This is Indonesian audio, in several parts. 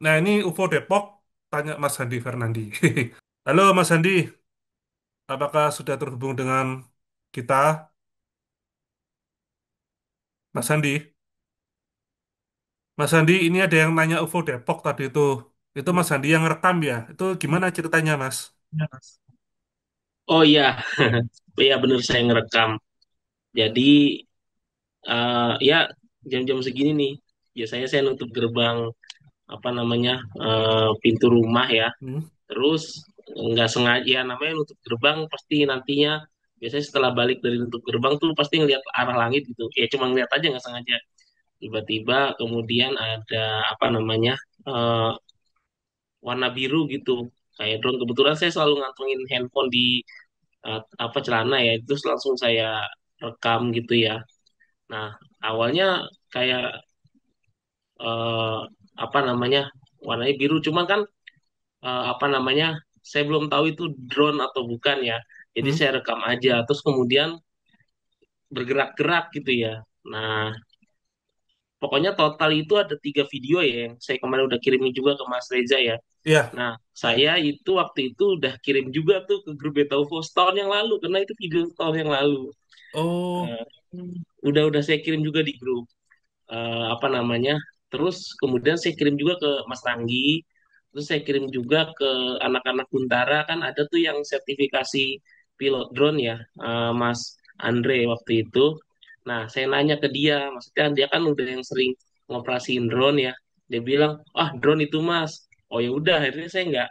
Nah, ini UFO Depok, tanya Mas Handi Fernandi. Halo Mas Handi, apakah sudah terhubung dengan kita? Mas Handi, Mas Handi, ini ada yang nanya UFO Depok tadi itu. Itu Mas Handi yang rekam ya? Itu gimana ceritanya, Mas? Ya, Mas. Oh iya, iya bener saya ngerekam. Jadi ya jam-jam segini nih, biasanya saya nutup gerbang apa namanya pintu rumah ya. Hmm? Terus nggak sengaja, ya namanya nutup gerbang pasti nantinya biasanya setelah balik dari nutup gerbang tuh pasti ngeliat arah langit gitu. Ya cuma ngeliat aja nggak sengaja. Tiba-tiba kemudian ada apa namanya eh, warna biru gitu kayak drone. Kebetulan saya selalu ngantongin handphone di apa celana ya, terus langsung saya rekam gitu ya. Nah, awalnya kayak eh, apa namanya warnanya biru, cuman kan apa namanya saya belum tahu itu drone atau bukan ya. Jadi Hmm? saya rekam aja, terus kemudian bergerak-gerak gitu ya. Nah, pokoknya total itu ada 3 video ya yang saya kemarin udah kirimin juga ke Mas Reza ya. Iya. Nah, saya itu waktu itu udah kirim juga tuh ke grup Beta UFO setahun yang lalu, karena itu video setahun yang lalu. Oh, Eh, udah saya kirim juga di grup. Apa namanya. Terus kemudian saya kirim juga ke Mas Ranggi, terus saya kirim juga ke anak-anak Guntara, kan ada tuh yang sertifikasi pilot drone ya, Mas Andre waktu itu. Nah, saya nanya ke dia, maksudnya dia kan udah yang sering ngoperasiin drone ya. Dia bilang, ah drone itu Mas. Oh ya udah, akhirnya saya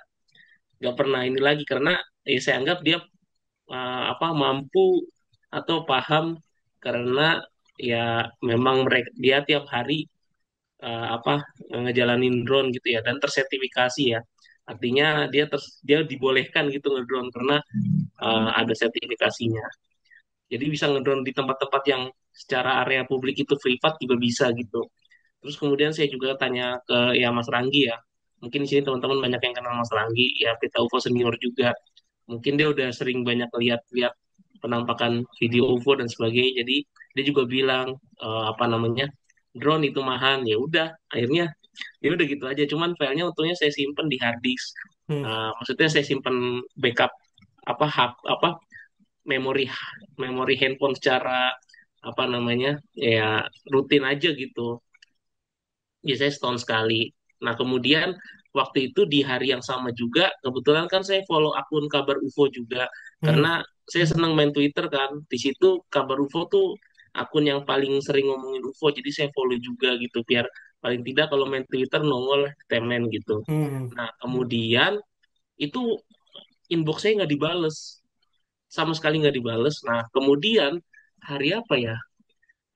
nggak pernah ini lagi karena ya saya anggap dia apa mampu atau paham karena ya memang mereka dia tiap hari apa ngejalanin drone gitu ya dan tersertifikasi ya. Artinya dia dibolehkan gitu ngedrone karena ada sertifikasinya. Jadi bisa ngedrone di tempat-tempat yang secara area publik itu privat juga bisa gitu. Terus kemudian saya juga tanya ke ya Mas Ranggi ya. Mungkin di sini teman-teman banyak yang kenal Mas Ranggi, ya Pita UFO senior juga. Mungkin dia udah sering banyak lihat-lihat penampakan video UFO dan sebagainya. Jadi dia juga bilang apa namanya drone itu mahal. Ya udah, akhirnya ya udah gitu aja. Cuman filenya untungnya saya simpen di hard disk. hmm. Maksudnya saya simpen backup apa apa memori memori handphone secara apa namanya ya rutin aja gitu, biasanya setahun sekali. Nah, kemudian waktu itu di hari yang sama juga, kebetulan kan saya follow akun Kabar UFO juga, Hmm. karena saya senang main Twitter kan. Di situ Kabar UFO tuh akun yang paling sering ngomongin UFO, jadi saya follow juga gitu, biar paling tidak kalau main Twitter nongol timeline gitu. Hmm. Nah, kemudian itu inbox saya nggak dibales, sama sekali nggak dibales. Nah, kemudian hari apa ya?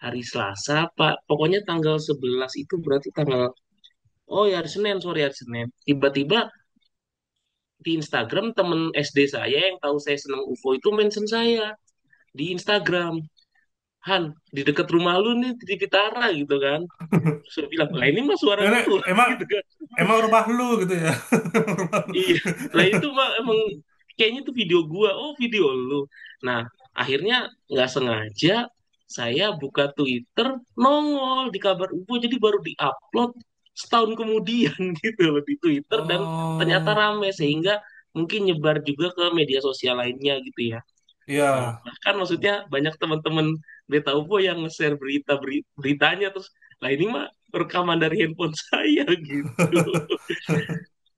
Hari Selasa, Pak. Pokoknya tanggal 11 itu berarti tanggal. Oh ya hari Senin, sorry hari Senin. Tiba-tiba di Instagram temen SD saya yang tahu saya senang UFO itu mention saya di Instagram. Han, di dekat rumah lu nih di Pitara gitu kan. Terus saya bilang, lah ini mah suara Ini gua emang gitu kan. emang rumah lu gitu ya? Rumah lu. Iya, lah itu mah emang kayaknya tuh video gua. Oh video lu. Nah, akhirnya nggak sengaja saya buka Twitter, nongol di kabar UFO, jadi baru diupload setahun kemudian gitu loh di Twitter, dan ternyata Oh, rame sehingga mungkin nyebar juga ke media sosial lainnya gitu ya. iya. Bahkan maksudnya banyak teman-teman Beta UFO yang nge-share beritanya, terus lah ini mah rekaman dari handphone saya gitu.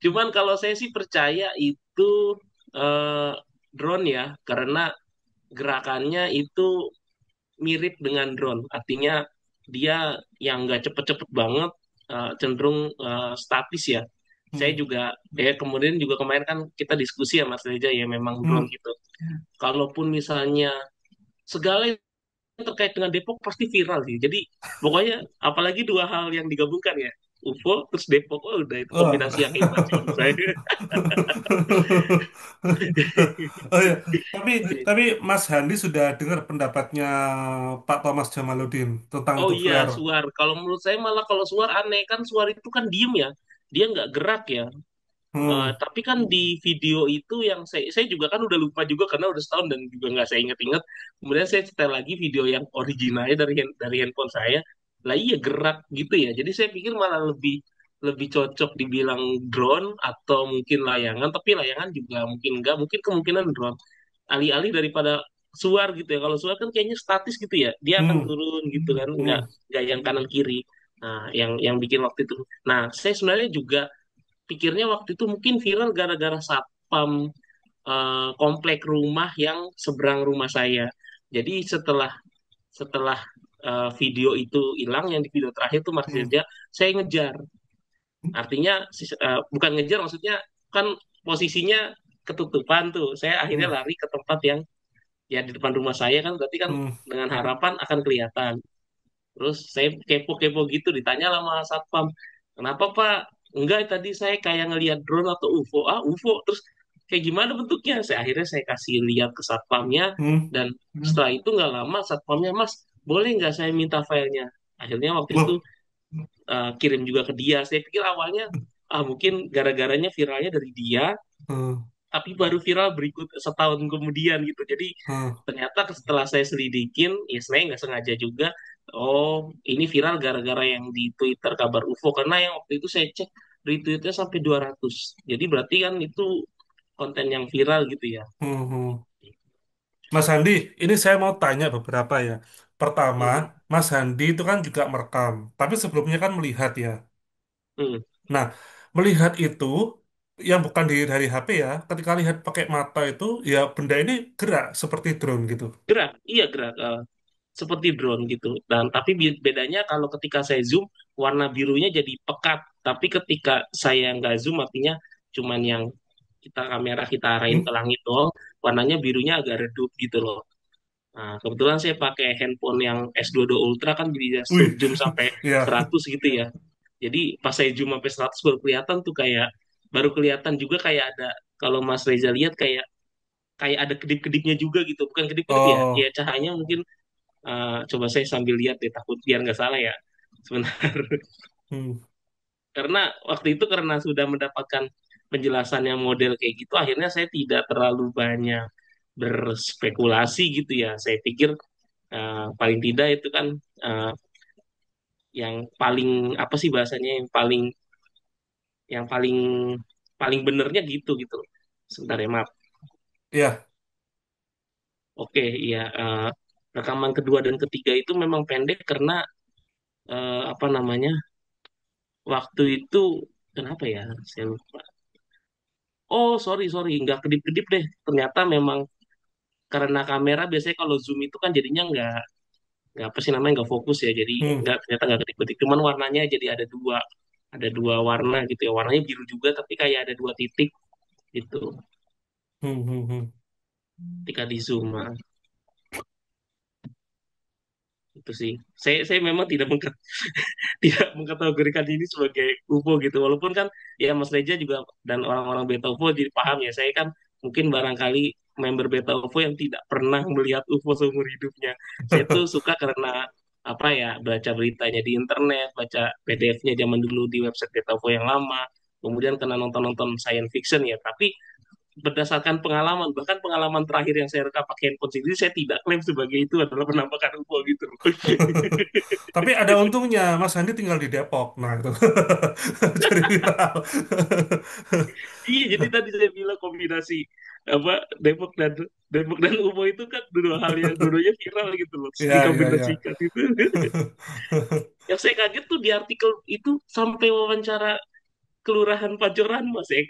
Cuman kalau saya sih percaya itu eh, drone ya, karena gerakannya itu mirip dengan drone. Artinya dia yang nggak cepet-cepet banget, cenderung statis ya. Saya Hmm. juga kemudian juga kemarin kan kita diskusi ya Mas Reza ya, memang drone Hmm. gitu. Kalaupun misalnya segala yang terkait dengan Depok pasti viral sih. Jadi pokoknya apalagi dua hal yang digabungkan ya. UFO terus Depok, oh udah itu Oh. kombinasi yang hebat sih menurut saya. Oh ya, tapi Mas Handi sudah dengar pendapatnya Pak Thomas Jamaluddin tentang Oh itu iya, flare. Suar. Kalau menurut saya malah kalau Suar aneh kan, Suar itu kan diem ya, dia nggak gerak ya. Hmm. Tapi kan di video itu yang saya juga kan udah lupa juga karena udah setahun dan juga nggak saya inget-inget. Kemudian saya setel lagi video yang originalnya dari handphone saya. Lah iya gerak gitu ya. Jadi saya pikir malah lebih lebih cocok dibilang drone atau mungkin layangan, tapi layangan juga mungkin enggak, mungkin kemungkinan drone. Alih-alih daripada suar gitu ya. Kalau suar kan kayaknya statis gitu ya, dia akan Hmm, turun gitu kan, enggak hmm, yang kanan kiri. Nah, yang bikin waktu itu. Nah, saya sebenarnya juga pikirnya waktu itu mungkin viral gara-gara satpam komplek rumah yang seberang rumah saya. Jadi setelah setelah video itu hilang, yang di video terakhir tuh Mas hmm, Reza, saya ngejar. Artinya bukan ngejar, maksudnya kan posisinya ketutupan tuh. Saya akhirnya hmm, lari ke tempat yang ya di depan rumah saya kan, berarti kan hmm, dengan harapan akan kelihatan. Terus saya kepo-kepo gitu, ditanya sama satpam, kenapa Pak? Enggak, tadi saya kayak ngelihat drone atau UFO. Ah, UFO. Terus kayak gimana bentuknya? Akhirnya saya kasih lihat ke satpamnya, hmm. dan setelah itu nggak lama satpamnya, Mas, boleh nggak saya minta filenya? Akhirnya waktu itu Loh, kirim juga ke dia. Saya pikir awalnya mungkin gara-garanya viralnya dari dia, hmm, tapi baru viral berikut setahun kemudian gitu. Jadi hmm, ternyata setelah saya selidikin, ya sebenarnya nggak sengaja juga. Oh, ini viral gara-gara yang di Twitter kabar UFO, karena yang waktu itu saya cek retweetnya sampai 200. Jadi berarti kan itu konten yang viral gitu ya. hmm, hmm. Mas Handi, ini saya mau tanya beberapa ya. Pertama, Hmm, Mas Handi itu kan juga merekam, tapi sebelumnya kan melihat ya. hmm. Nah, melihat itu yang bukan dari HP ya, ketika lihat pakai mata itu, ya benda ini gerak seperti drone gitu. Gerak, iya gerak. Seperti drone gitu. Dan tapi bedanya kalau ketika saya zoom, warna birunya jadi pekat. Tapi ketika saya nggak zoom, artinya cuman yang kamera kita arahin Hmm? ke langit doang, warnanya birunya agak redup gitu loh. Nah, kebetulan saya pakai handphone yang S22 Ultra kan, bisa Wih, zoom sampai ya. 100 gitu ya. Jadi pas saya zoom sampai 100 baru kelihatan juga kayak ada, kalau Mas Reza lihat kayak kayak ada kedip-kedipnya juga gitu. Bukan kedip-kedip ya, ya Oh, cahayanya mungkin. Coba saya sambil lihat deh, takut biar nggak salah ya. Sebentar. hmm, Karena waktu itu karena sudah mendapatkan penjelasan yang model kayak gitu, akhirnya saya tidak terlalu banyak berspekulasi gitu ya. Saya pikir paling tidak itu kan uh, yang paling apa sih bahasanya, yang paling paling benernya gitu gitu. Sebentar ya, maaf. ya, Oke, iya. Rekaman kedua dan ketiga itu memang pendek karena apa namanya, waktu itu kenapa ya? Saya lupa. Oh, sorry, sorry, nggak kedip-kedip deh. Ternyata memang karena kamera biasanya kalau zoom itu kan jadinya nggak apa sih namanya, nggak fokus ya. Jadi hmm, nggak, ternyata nggak kedip-kedip. Cuman warnanya jadi ada dua warna gitu ya. Warnanya biru juga, tapi kayak ada dua titik gitu. hmm, hmm, hmm. Ketika di zoom, itu sih. Saya memang tidak mengkategorikan ini sebagai UFO gitu. Walaupun kan ya Mas Reja juga dan orang-orang Beta UFO jadi paham ya. Saya kan mungkin barangkali member Beta UFO yang tidak pernah melihat UFO seumur hidupnya. Saya tuh suka karena apa ya, baca beritanya di internet, baca PDF-nya zaman dulu di website Beta UFO yang lama, kemudian kena nonton-nonton science fiction ya. Tapi berdasarkan pengalaman, bahkan pengalaman terakhir yang saya rekam pakai handphone sendiri, saya tidak klaim sebagai itu adalah penampakan UFO gitu. Tapi ada untungnya, Mas Handi tinggal di Depok. Nah, itu jadi viral. Iya, jadi tadi saya bilang kombinasi apa, Depok dan UFO itu kan dua hal yang dua-duanya viral gitu loh, terus Ya, ya, ya. dikombinasikan itu. Yang saya kaget tuh di artikel itu sampai wawancara kelurahan Pajoran Mas ya.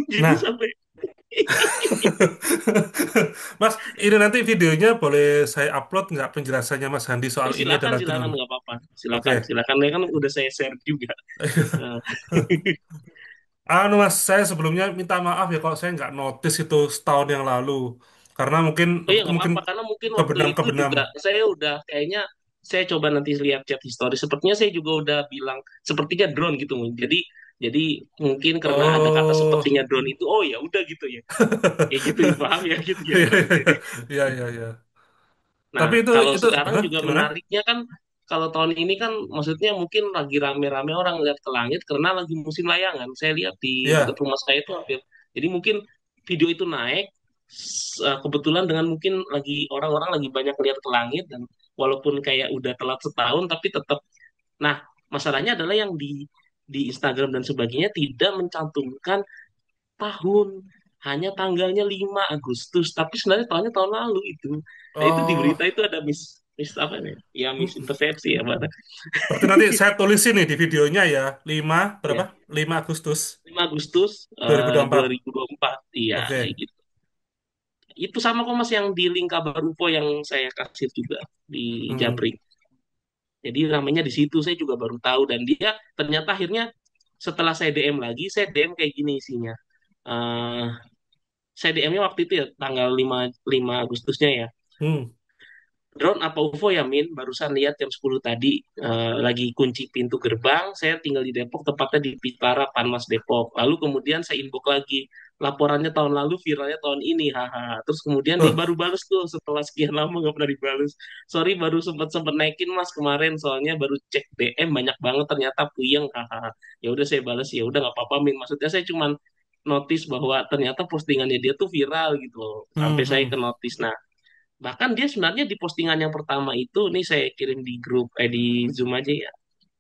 Jadi Nah, sampai Mas, ini nanti videonya boleh saya upload nggak penjelasannya Mas Handi soal ini silakan adalah silakan drone? nggak apa-apa. Oke. Silakan silakan, ya kan udah saya share juga. Nah, Mas, saya sebelumnya minta maaf ya kalau saya nggak notice itu setahun yang lalu. Karena mungkin oh iya nggak mungkin apa-apa, karena mungkin waktu itu kebenam-kebenam. juga saya udah kayaknya, saya coba nanti lihat chat history. Sepertinya saya juga udah bilang sepertinya drone gitu. Jadi mungkin karena ada kata Oh, sepertinya drone itu, oh ya udah gitu ya. Kayak gitu ya, paham ya gitu ya. iya, iya, iya, iya. Nah, Tapi kalau itu, sekarang hah, juga gimana? menariknya kan, kalau tahun ini kan maksudnya mungkin lagi rame-rame orang lihat ke langit karena lagi musim layangan. Saya lihat di dekat Iya. rumah saya itu hampir. Jadi mungkin video itu naik kebetulan dengan mungkin lagi orang-orang lagi banyak lihat ke langit, dan walaupun kayak udah telat setahun tapi tetap. Nah, masalahnya adalah yang di di Instagram dan sebagainya tidak mencantumkan tahun, hanya tanggalnya 5 Agustus, tapi sebenarnya tahunnya tahun lalu itu. Nah, itu di berita Oh, itu ada mis apa nih? Ya misintersepsi ya, Pak. berarti nanti saya tulisin nih di videonya ya, 5 berapa? Ya, 5 Agustus 5 Agustus 2024. 2024. Iya, kayak Oke. gitu. Itu sama kok Mas yang di link kabar UFO yang saya kasih juga di Hmm. Japri. Jadi namanya di situ saya juga baru tahu dan dia ternyata akhirnya setelah saya DM lagi, saya DM kayak gini isinya. Eh saya DM-nya waktu itu ya tanggal 5 Agustusnya ya. Hmm. Drone apa UFO ya Min? Barusan lihat jam 10 tadi lagi kunci pintu gerbang. Saya tinggal di Depok, tepatnya di Pitara, Panmas Depok. Lalu kemudian saya inbox lagi. Laporannya tahun lalu, viralnya tahun ini. Haha. Terus kemudian dia Huh. baru balas tuh setelah sekian lama nggak pernah dibales. Sorry baru sempat sempat naikin Mas kemarin soalnya baru cek DM banyak banget ternyata puyeng. Haha. Ya udah saya balas ya udah nggak apa-apa Min. Maksudnya saya cuman notice bahwa ternyata postingannya dia tuh viral gitu loh. Hmm. Sampai saya Hmm. ke notice. Nah, bahkan dia sebenarnya di postingan yang pertama itu, nih saya kirim di grup, di Zoom aja ya,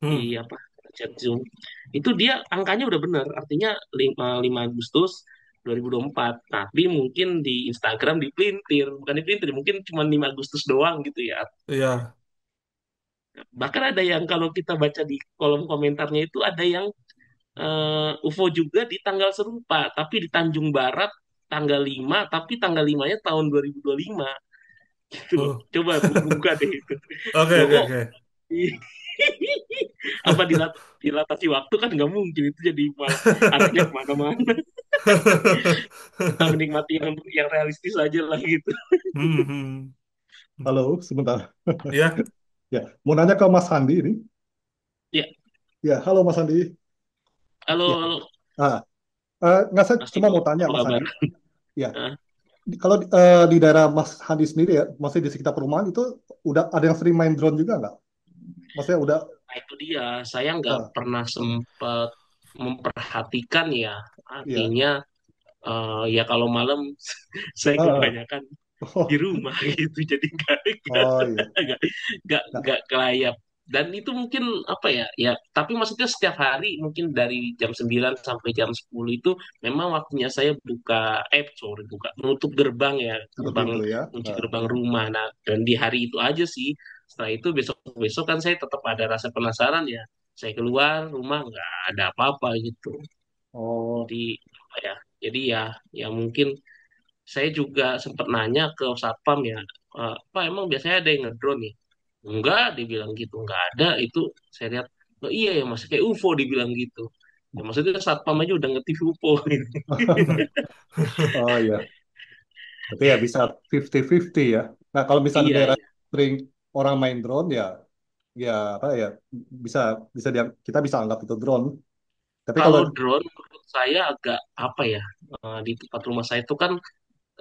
di Hmm. apa, chat Zoom. Itu dia angkanya udah bener, artinya 5 Agustus 2024. Tapi mungkin di Instagram dipelintir, bukan dipelintir, mungkin cuma 5 Agustus doang gitu ya. Iya. Bahkan ada yang kalau kita baca di kolom komentarnya itu ada yang UFO juga di tanggal serupa, tapi di Tanjung Barat tanggal 5 tapi tanggal 5-nya tahun 2025 gitu loh. Oh. Coba buka deh itu. Oke, Loh oke, kok oke. apa dilatasi waktu kan nggak mungkin itu jadi malah arahnya kemana-mana. Kita menikmati yang realistis aja lah gitu. Hmm. Hmm. Halo, sebentar. Ya. Ya, mau nanya ke Mas Handi ini. Ya, Ya, halo Mas Handi. halo Ya, halo ah, nggak saya Mas cuma Timo, mau tanya apa Mas kabar? Handi. Ya, Nah, kalau di daerah Mas Handi sendiri ya, masih di sekitar perumahan itu udah ada yang sering main drone juga nggak? Maksudnya udah, nah, itu dia, saya nggak ah, pernah sempat memperhatikan ya, iya, artinya ya kalau malam saya ah, kebanyakan di oh, rumah gitu jadi oh iya, nggak nah, nggak kelayap dan itu mungkin apa ya ya tapi maksudnya setiap hari mungkin dari jam 9 sampai jam 10 itu memang waktunya saya buka sorry buka menutup gerbang ya tutup gerbang pintu ya. kunci Ah, gerbang rumah. Nah dan di hari itu aja sih, setelah itu besok besok kan saya tetap ada rasa penasaran ya, saya keluar rumah nggak ada apa-apa gitu. oh, Jadi apa ya, jadi ya ya mungkin saya juga sempat nanya ke satpam ya, Pak emang biasanya ada yang ngedrone nih? Enggak, dibilang gitu, enggak ada. Itu saya lihat, oh iya ya masih kayak UFO dibilang gitu. Ya maksudnya satpam aja udah nge-TV UFO gitu. oh iya. Berarti ya bisa 50-50 ya. Nah, kalau misalnya di Iya, daerah iya. sering orang main drone ya, ya apa ya, bisa bisa dia, kita bisa anggap itu drone. Tapi kalau Kalau drone menurut saya agak apa ya, di tempat rumah saya itu kan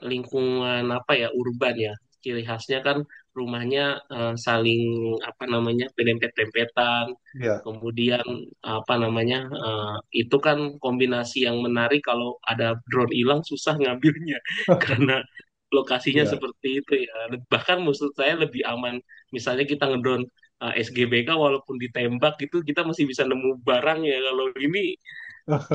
lingkungan apa ya urban ya, ciri khasnya kan rumahnya saling apa namanya berdempet-dempetan, ya, kemudian apa namanya itu kan kombinasi yang menarik kalau ada drone hilang susah ngambilnya karena lokasinya ya. seperti itu ya. Bahkan maksud saya lebih aman misalnya kita ngedrone SGBK walaupun ditembak itu kita masih bisa nemu barang ya, kalau ini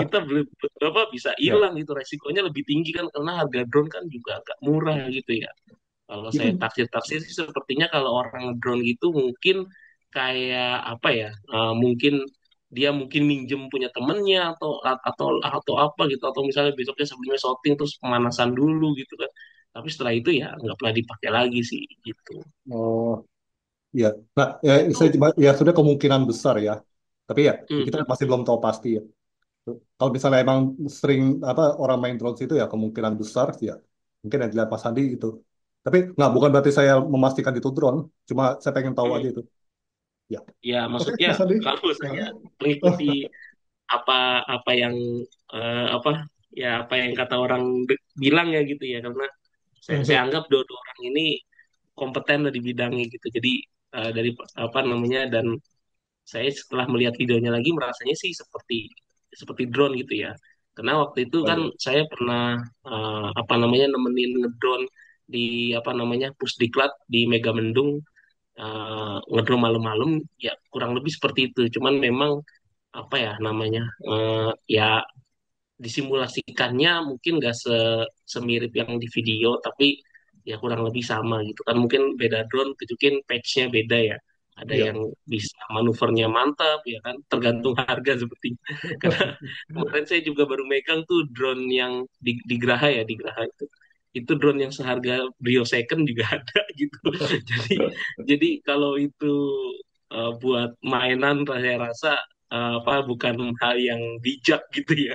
kita belum apa bisa Ya, hilang gitu, resikonya lebih tinggi kan karena harga drone kan juga agak murah gitu ya. Kalau itu saya taksir-taksir sih sepertinya kalau orang drone gitu mungkin kayak apa ya, mungkin dia mungkin minjem punya temennya atau apa gitu, atau misalnya besoknya sebelumnya syuting terus pemanasan dulu gitu kan, tapi setelah itu ya nggak pernah dipakai lagi sih gitu. oh ya. Nah, ya, saya Itu ya sudah kemungkinan besar ya. Tapi ya kita hmm, masih belum tahu pasti ya. Kalau misalnya emang sering apa orang main drone itu ya kemungkinan besar ya. Mungkin yang dilihat Mas Andi itu. Tapi nggak bukan berarti saya memastikan itu drone. Cuma saya pengen tahu aja hmm. itu. Ya, Ya oke maksudnya Mas Andi. kalau Nah, saya oh, mengikuti apa apa yang apa ya apa yang kata orang bilang ya gitu ya, karena saya anggap dua-dua orang ini kompeten lah di bidangnya gitu. Jadi dari apa namanya, dan saya setelah melihat videonya lagi merasanya sih seperti seperti drone gitu ya. Karena waktu itu oh kan ya. saya pernah apa namanya nemenin ngedrone di apa namanya Pusdiklat di Megamendung, ngedrone malam-malam ya kurang lebih seperti itu. Cuman memang apa ya namanya, ya disimulasikannya mungkin nggak semirip yang di video, tapi ya kurang lebih sama gitu kan. Mungkin beda drone tunjukin patch-nya beda ya. Ada Iya. yang bisa manuvernya mantap ya kan, tergantung harga sepertinya. Karena kemarin saya juga baru megang tuh drone yang di Graha ya, di Graha itu. Itu drone yang seharga Brio Second juga ada gitu. Jadi kalau itu buat mainan saya rasa apa bukan hal yang bijak gitu ya.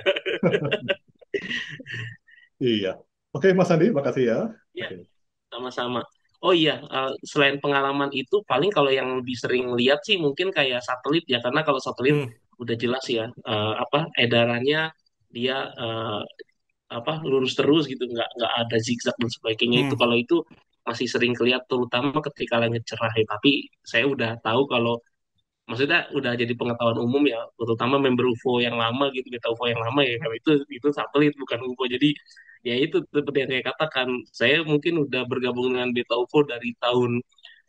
Iya. Oke, Mas Andi, makasih ya. Ya, Oke. sama-sama. Oh iya, selain pengalaman itu, paling kalau yang lebih sering lihat sih mungkin kayak satelit ya, karena kalau satelit Hmm, udah jelas ya, apa edarannya dia apa lurus terus gitu, nggak ada zigzag dan sebagainya. Itu hmm, kalau itu masih sering kelihatan, terutama ketika langit cerah ya. Tapi saya udah tahu kalau maksudnya udah jadi pengetahuan umum ya, terutama member UFO yang lama gitu, beta UFO yang lama ya, kalau itu satelit bukan UFO. Jadi ya itu seperti yang saya katakan, saya mungkin udah bergabung dengan beta UFO dari tahun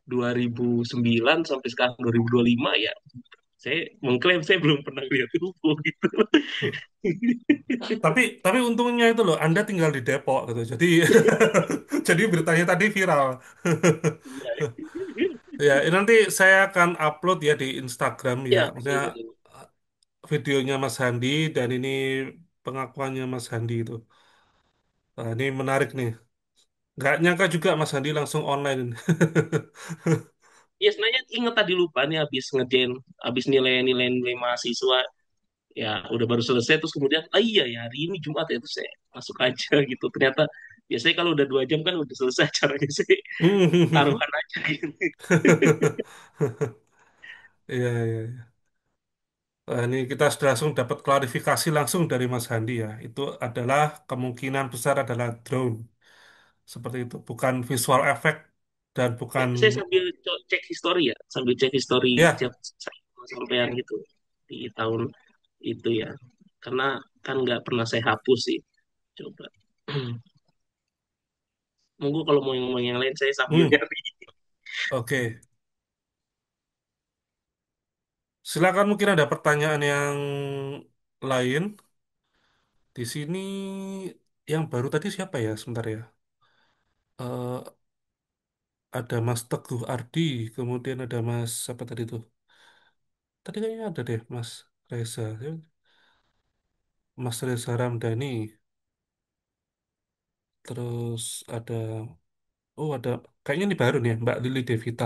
2009 sampai sekarang 2025 ya. Saya mengklaim saya belum pernah lihat UFO gitu. hmm. Tapi untungnya itu loh, Anda tinggal di Depok gitu. Jadi jadi beritanya tadi viral. Iya, Ya, ini nanti saya akan upload ya di Instagram ya. ya, Maksudnya betul. videonya Mas Handi dan ini pengakuannya Mas Handi itu. Nah, ini menarik nih. Nggak nyangka juga Mas Handi langsung online. Ya sebenarnya ingat tadi lupa nih habis ngerjain, habis nilai-nilai nilai mahasiswa ya udah baru selesai, terus kemudian ah iya ya hari ini Jumat ya, terus saya masuk aja gitu. Ternyata biasanya kalau udah 2 jam kan udah selesai acaranya, saya taruhan aja gitu. Iya, iya, iya. Nah, ini kita sudah langsung dapat klarifikasi langsung dari Mas Handi ya. Itu adalah kemungkinan besar adalah drone. Seperti itu. Bukan visual effect dan bukan... Saya sambil cek histori ya, sambil cek histori Ya, cek sampean gitu di tahun itu ya, karena kan nggak pernah saya hapus sih. Coba monggo kalau mau ngomong yang lain saya sambil hmm, nyari. oke. Silakan mungkin ada pertanyaan yang lain. Di sini yang baru tadi siapa ya? Sebentar ya. Eh, ada Mas Teguh Ardi, kemudian ada Mas apa tadi tuh? Tadi kayaknya ada deh Mas Reza, Mas Reza Ramdhani, terus ada oh ada kayaknya ini baru nih ya, Mbak Lili Devita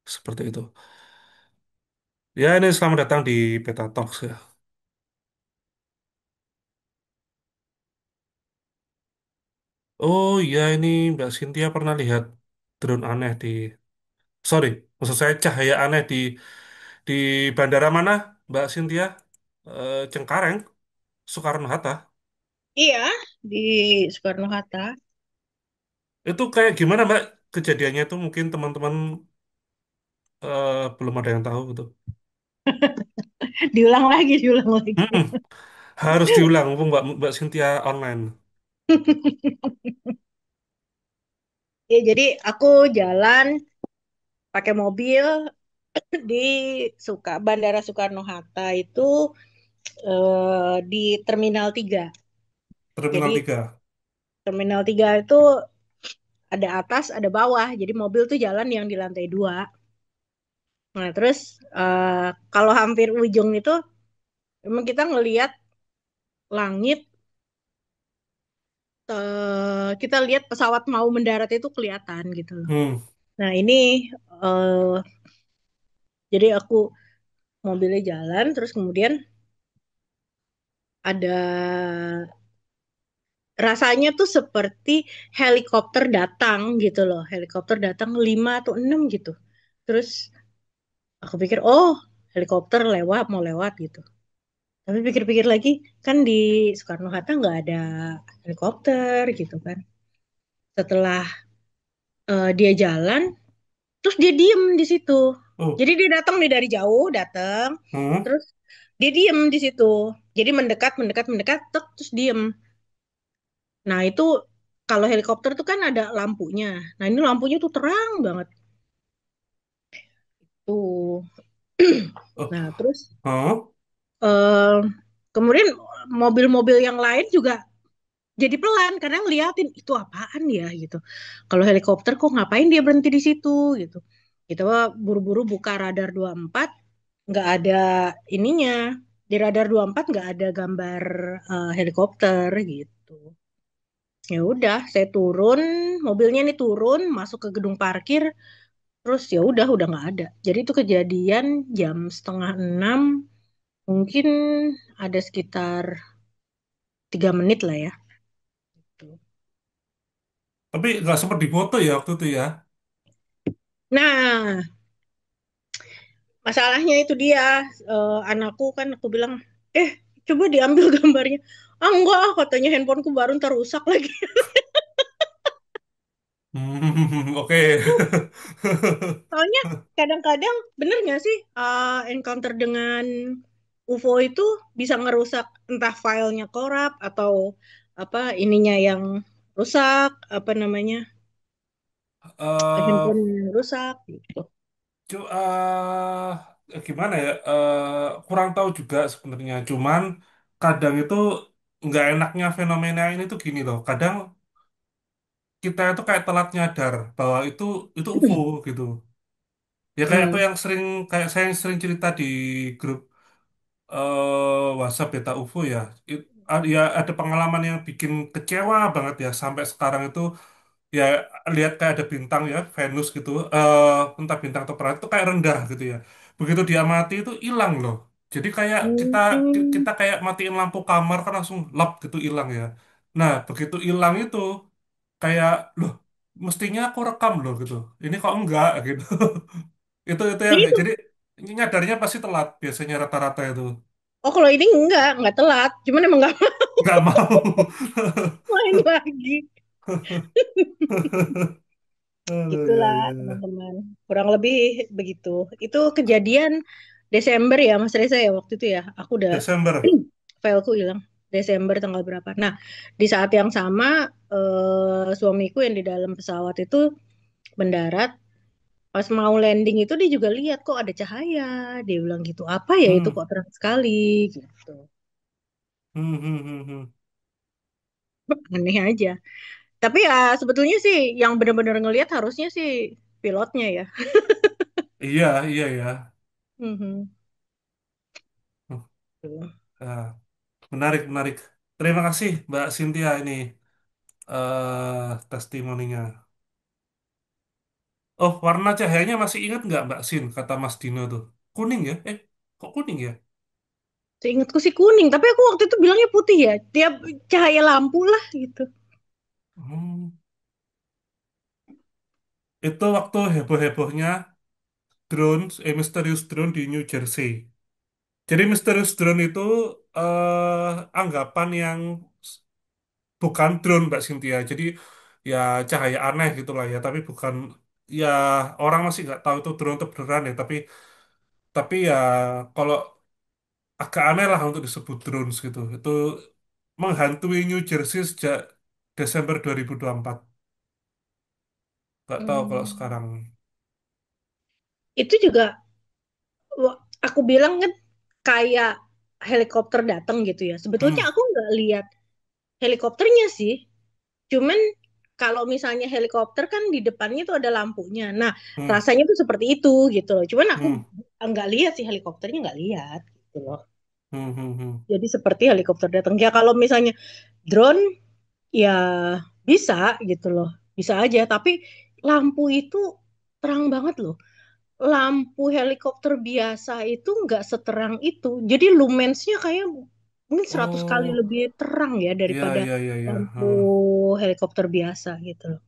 seperti itu. Ya ini selamat datang di Beta Talks ya. Oh iya ini Mbak Cynthia pernah lihat drone aneh di sorry maksud saya cahaya aneh di bandara mana Mbak Cynthia? Cengkareng, Soekarno-Hatta. Iya, di Soekarno-Hatta. Itu kayak gimana Mbak kejadiannya itu mungkin teman-teman belum ada yang tahu gitu. Diulang lagi, diulang lagi. Hmm, harus diulang mumpung Mbak Cynthia online. Ya, jadi aku jalan pakai mobil di Bandara Soekarno-Hatta itu di Terminal 3. Terminal Jadi 3. Terminal 3 itu ada atas, ada bawah. Jadi mobil tuh jalan yang di lantai 2. Nah, terus kalau hampir ujung itu memang kita ngelihat langit, kita lihat pesawat mau mendarat itu kelihatan gitu loh. Hmm, Nah, ini eh, jadi aku mobilnya jalan, terus kemudian ada rasanya tuh seperti helikopter datang gitu loh. Helikopter datang 5 atau 6 gitu. Terus aku pikir, oh helikopter lewat, mau lewat gitu. Tapi pikir-pikir lagi, kan di Soekarno-Hatta nggak ada helikopter gitu kan. Setelah dia jalan, terus dia diem di situ. oh, Jadi dia datang nih dari jauh, datang, hmm, terus dia diem di situ. Jadi mendekat, mendekat, mendekat, tek, terus diem. Nah, itu kalau helikopter tuh kan ada lampunya. Nah, ini lampunya tuh terang banget. Tuh. Oh, Nah, terus oh, eh kemudian mobil-mobil yang lain juga jadi pelan karena ngeliatin itu apaan ya gitu. Kalau helikopter kok ngapain dia berhenti di situ gitu. Kita buru-buru buka radar 24, nggak ada ininya. Di radar 24 nggak ada gambar helikopter gitu. Ya udah, saya turun, mobilnya nih turun, masuk ke gedung parkir, terus ya udah nggak ada. Jadi itu kejadian jam setengah 6, mungkin ada sekitar 3 menit lah ya. Tuh. tapi nggak sempat difoto ya waktu itu ya. Nah, masalahnya itu dia, anakku kan aku bilang, eh coba diambil gambarnya. Ah enggak, ah, katanya handphoneku baru ntar rusak lagi. Oke. Soalnya kadang-kadang bener nggak sih encounter dengan UFO itu bisa ngerusak entah filenya korup atau apa ininya yang rusak, apa namanya, eh handphone yang rusak gitu. Gimana ya? Kurang tahu juga sebenarnya. Cuman kadang itu nggak enaknya fenomena ini tuh gini loh. Kadang kita itu kayak telat nyadar bahwa itu UFO gitu. Ya kayak apa Hmm. yang sering kayak saya yang sering cerita di grup WhatsApp Beta UFO ya. Ya ada pengalaman yang bikin kecewa banget ya sampai sekarang itu ya lihat kayak ada bintang ya Venus gitu entah bintang atau planet itu kayak rendah gitu ya begitu dia mati itu hilang loh jadi kayak kita Hmm. kayak matiin lampu kamar kan langsung lap gitu hilang ya nah begitu hilang itu kayak loh mestinya aku rekam loh gitu ini kok enggak gitu itu yang Itu, jadi nyadarnya pasti telat biasanya rata-rata itu oh kalau ini enggak telat, cuman emang nggak nggak mau main lagi. Aduh, ya, Itulah ya, ya. teman-teman, kurang lebih begitu. Itu kejadian Desember ya Mas Reza ya waktu itu ya. Aku udah Desember fileku hilang Desember tanggal berapa. Nah, di saat yang sama suamiku yang di dalam pesawat itu mendarat. Pas mau landing itu dia juga lihat kok ada cahaya. Dia bilang gitu, apa ya itu hmm. kok terang sekali gitu. Hmm, hmm, hmm, hmm. Aneh aja. Tapi ya sebetulnya sih yang benar-benar ngelihat harusnya sih pilotnya ya. Iya, iya ya. Mhm. Hmm, Tuh. ah, menarik, menarik. Terima kasih, Mbak Cynthia ini testimoninya. Oh, warna cahayanya masih ingat nggak Mbak Sin? Kata Mas Dino tuh. Kuning ya? Kok kuning ya? Seingatku sih kuning, tapi aku waktu itu bilangnya putih ya. Tiap cahaya lampu lah gitu. Hmm, itu waktu heboh-hebohnya misterius drone di New Jersey. Jadi misterius drone itu anggapan yang bukan drone Mbak Cynthia. Jadi ya cahaya aneh gitulah ya. Tapi bukan ya orang masih nggak tahu itu drone itu beneran ya. Tapi ya kalau agak aneh lah untuk disebut drones gitu. Itu menghantui New Jersey sejak Desember 2024. Nggak tahu kalau Hmm. sekarang. Itu juga aku bilang kan kayak helikopter datang gitu ya. Hmm, Sebetulnya aku nggak lihat helikopternya sih. Cuman kalau misalnya helikopter kan di depannya tuh ada lampunya. Nah, hmm, rasanya tuh seperti itu gitu loh. Cuman aku hmm, nggak lihat sih helikopternya nggak lihat gitu loh. hmm. Jadi seperti helikopter datang. Ya kalau misalnya drone ya bisa gitu loh. Bisa aja. Tapi lampu itu terang banget loh. Lampu helikopter biasa itu nggak seterang itu. Jadi lumensnya kayak mungkin 100 kali Oh, lebih terang ya iya, daripada iya, iya, iya. lampu Hmm. helikopter biasa gitu loh.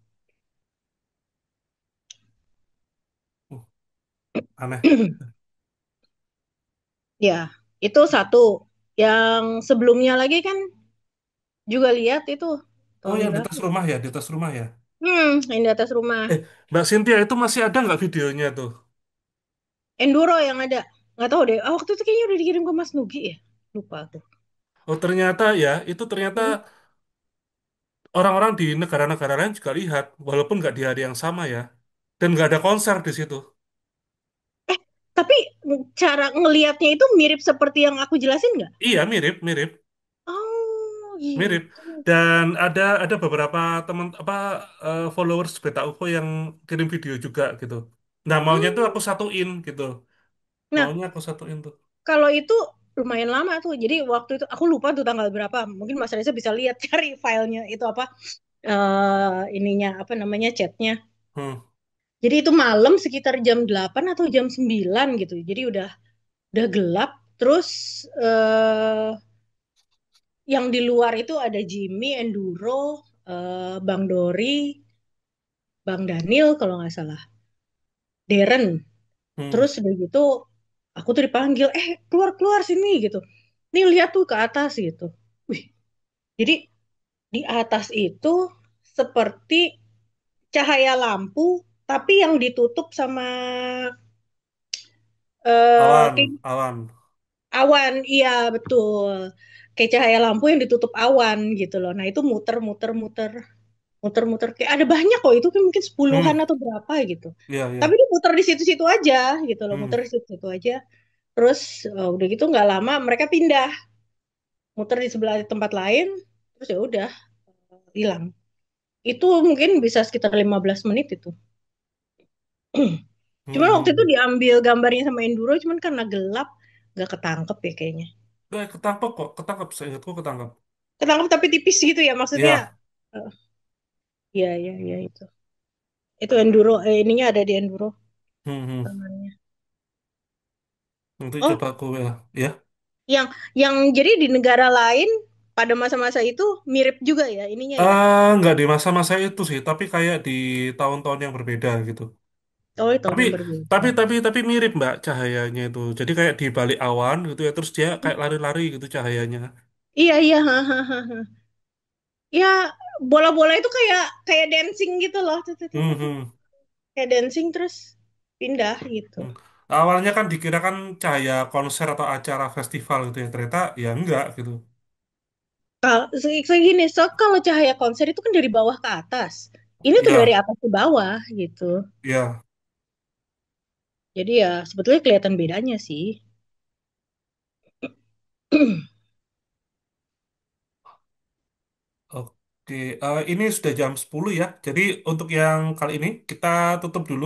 Uh, Aneh. Ya, itu satu. Yang sebelumnya lagi kan juga lihat itu Oh, tahun yang di berapa atas ya? rumah ya, di atas rumah ya. Yang di atas rumah. Mbak Cynthia itu masih ada nggak videonya tuh? Enduro yang ada. Nggak tahu deh. Ah, waktu itu kayaknya udah dikirim ke Mas Nugi ya. Lupa tuh. Oh, ternyata ya, itu ternyata Hmm. orang-orang di negara-negara lain juga lihat, walaupun nggak di hari yang sama ya. Dan nggak ada konser di situ. Tapi cara ngelihatnya itu mirip seperti yang aku jelasin nggak? Iya, mirip, mirip, Oh, mirip. gitu. Dan ada beberapa teman apa followers Beta UFO yang kirim video juga gitu. Nah, maunya tuh aku Hmm. satuin gitu. Nah, Maunya aku satuin tuh. kalau itu lumayan lama tuh. Jadi waktu itu aku lupa tuh tanggal berapa. Mungkin Mas Reza bisa lihat cari filenya itu apa ininya apa namanya chatnya. Hmm. Jadi itu malam sekitar jam 8 atau jam 9 gitu. Jadi udah gelap. Terus yang di luar itu ada Jimmy, Enduro, Bang Dori, Bang Daniel kalau nggak salah, Darren. Hmm. Terus udah gitu aku tuh dipanggil, keluar keluar sini gitu. Nih lihat tuh ke atas gitu. Wih, jadi di atas itu seperti cahaya lampu, tapi yang ditutup sama Awan, kayak awan. awan. Iya betul. Kayak cahaya lampu yang ditutup awan gitu loh. Nah itu muter-muter-muter muter-muter kayak ada banyak kok itu kan mungkin Hmm. sepuluhan atau berapa gitu. Iya, Tapi iya. dia muter di situ-situ aja gitu loh, Hmm. muter di situ-situ aja. Terus udah gitu nggak lama mereka pindah, muter di sebelah tempat lain, terus ya udah hilang. Itu mungkin bisa sekitar 15 menit itu. Hmm. Cuman waktu itu Hmm. diambil gambarnya sama Enduro, cuman karena gelap nggak ketangkep ya kayaknya. Ketangkep kok, ketangkep. Saya ingatku ketangkep. Ketangkep tapi tipis gitu ya maksudnya. Iya. eh, Iya iya iya itu. Itu Enduro, ininya ada di Enduro Hmm. Hmm. rekamannya. Nanti Oh, coba aku ya. Ya. yang jadi di negara lain pada masa-masa itu mirip juga ya ininya ya. Nggak di masa-masa itu sih, tapi kayak di tahun-tahun yang berbeda gitu. Oh, itu tahun Tapi yang berbeda. tapi mirip Mbak cahayanya itu. Jadi kayak di balik awan gitu ya, terus dia kayak lari-lari gitu cahayanya. Iya iya, ha, ha, ha, ha. Ya bola-bola itu kayak kayak dancing gitu loh, tuh, tuh, tuh, Hmm. tuh, tuh. Hmm. Kayak dancing terus pindah gitu. Hmm. Awalnya kan dikirakan cahaya konser atau acara festival gitu ya, ternyata ya enggak gitu. Kalau segini, kalau cahaya konser itu kan dari bawah ke atas. Ini tuh dari Ya, atas ke bawah gitu. ya. Jadi ya sebetulnya kelihatan bedanya sih. Oke, ini sudah jam 10 ya. Jadi untuk yang kali ini kita tutup dulu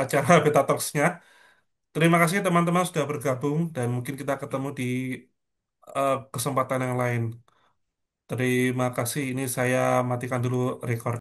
acara Beta Talks-nya. Terima kasih teman-teman sudah bergabung dan mungkin kita ketemu di kesempatan yang lain. Terima kasih. Ini saya matikan dulu record.